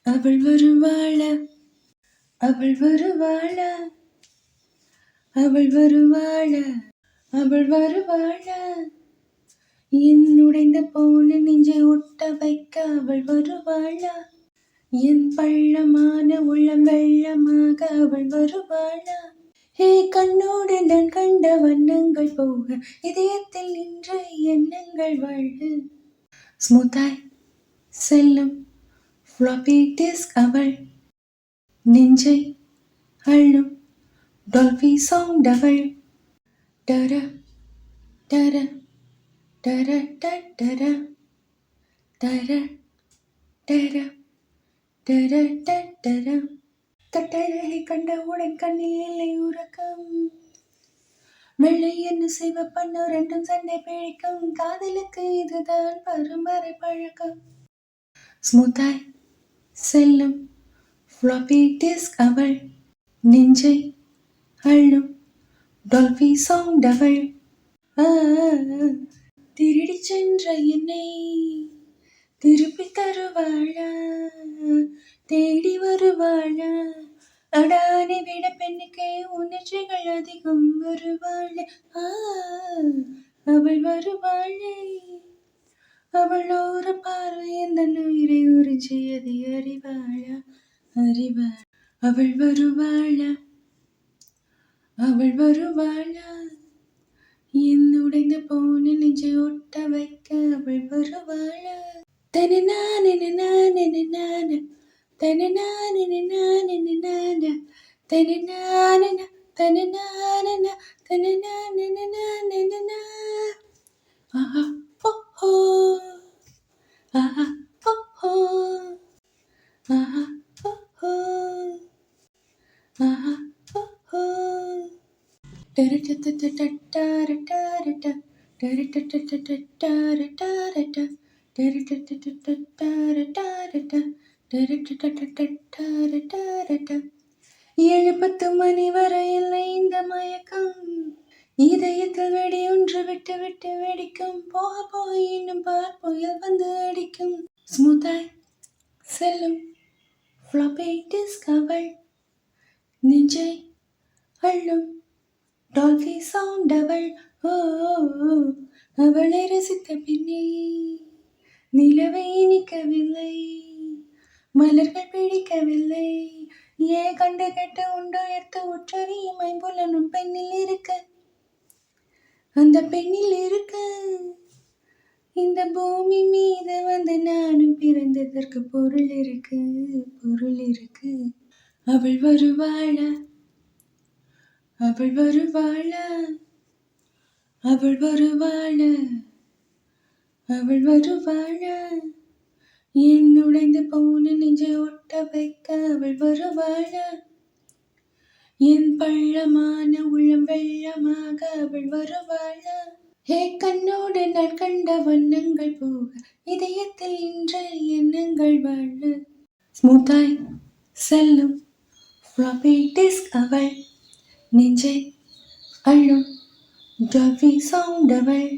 அவள் வருவாள அவள் வருவாள அவள் வருவாள அவள் வருவாள என் உடைந்த போன நெஞ்சை ஒட்ட வைக்க அவள் வருவாளா என் பள்ளமான உள்ளம் வெள்ளமாக அவள் வருவாளா ஹே கண்ணோடு நான் கண்ட வண்ணங்கள் போக இதயத்தில் நின்ற எண்ணங்கள் வாழ்க ஸ்மூத்தாய் செல்லும் ஃப்ளாப்பி டிஸ்க் அவள் நெஞ்சை அள்ளும் டால்பி சவுண்ட் அவள் டர டர டர டர டர டர டர டர கட்டழகை கண்டவுடன் கண்ணில் இல்லை உறக்கம் வெள்ளை என்ன செய்வ பண்ண ரெண்டும் சண்டை பிழைக்கும் காதலுக்கு இதுதான் பரம்பரை பழக்கம் ஸ்மூத்தாய் செல்லும் ஃப்ளாப்பி டிஸ்க் அவள் நெஞ்சை அள்ளும் டால்பி சவுண்ட் அவள் திருடி சென்ற என்னை திருப்பி தருவாளா தேடி வருவாளா அடானை விட பெண்ணுக்கே உணர்ச்சிகள் அதிகம் வருவாளே அவள் வருவாளே அவளோர பார்வை எந்த உயிரை உறிஞ்சியதை அறிவாளா அறிவாள் அவள் வருவாளா அவள் வருவாளா என் உடைந்த போன நெஞ்சை ஒட்ட வைக்க அவள் வருவாளா தனநான தனநான தனநான தனநான தனநான தனநான ஆஹா ஓஹோ ஆஹா ஓஹோ ஆஹா ஓஹோ ஆஹா ஓஹோ ஏழு 10 மணி வரையில் இந்த மயக்கம் இதயத்தில் வெடி ஒன்று விட்டு விட்டு வெடிக்கும் போக போய் இன்னும் பார் புயல் வந்து அடிக்கும் ஸ்மூத்தாய் செல்லும் ஃப்ளாப்பி டிஸ்க் அவள் நெஞ்சை அள்ளும் டால்பி சவுண்ட் அவள் அவளை ரசித்த பின்னே நிலவை இனிக்கவில்லை மலர்கள் பிடிக்கவில்லை ஏ கண்டு கெட்டு உண்டோ எடுத்து உற்றறியும் ஐம்புலனும் பெண்ணில் இருக்க அந்த பெண்ணில் இருக்க இந்த பூமி மீது வந்து நானும் பிறந்ததற்கு பொருள் இருக்கு பொருள் இருக்கு அவள் வருவாளா அவள் வருவாளா அவள் வருவாளா அவள் வருவாளா என் உடைந்து போன நெஞ்சை ஒட்ட வைக்க அவள் வருவாளா என் பள்ளமான உள்ளம் வெள்ளமாக அவள் வருவாளா ஹே கண்ணோடு நான் கண்ட வண்ணங்கள் போக இதயத்தில் இன்ற எண்ணங்கள் வாழ ஸ்மூத்தாய் செல்லும் ஃப்ளாப்பி டிஸ்க் அவள் நெஞ்சை அள்ளும் டால்பி சவுண்ட் அவள்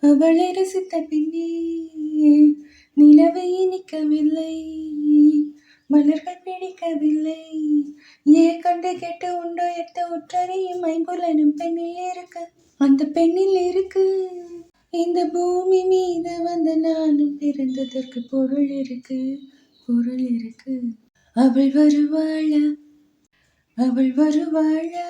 அவளை ரசித்த பின்னே நிலவை இனிக்கவில்லை மலர்கள் பிடிக்கவில்லை ஏ கண்டு கேட்டு உண்டோ எடுத்த உற்றறியும் ஐம்புலனும் பெண்ணில் இருக்க அந்த பெண்ணில் இருக்கு இந்த பூமி மீது வந்து நானும் பிறந்ததற்கு பொருள் இருக்கு பொருள் இருக்கு அவள் வருவாளா அவள் வருவாளா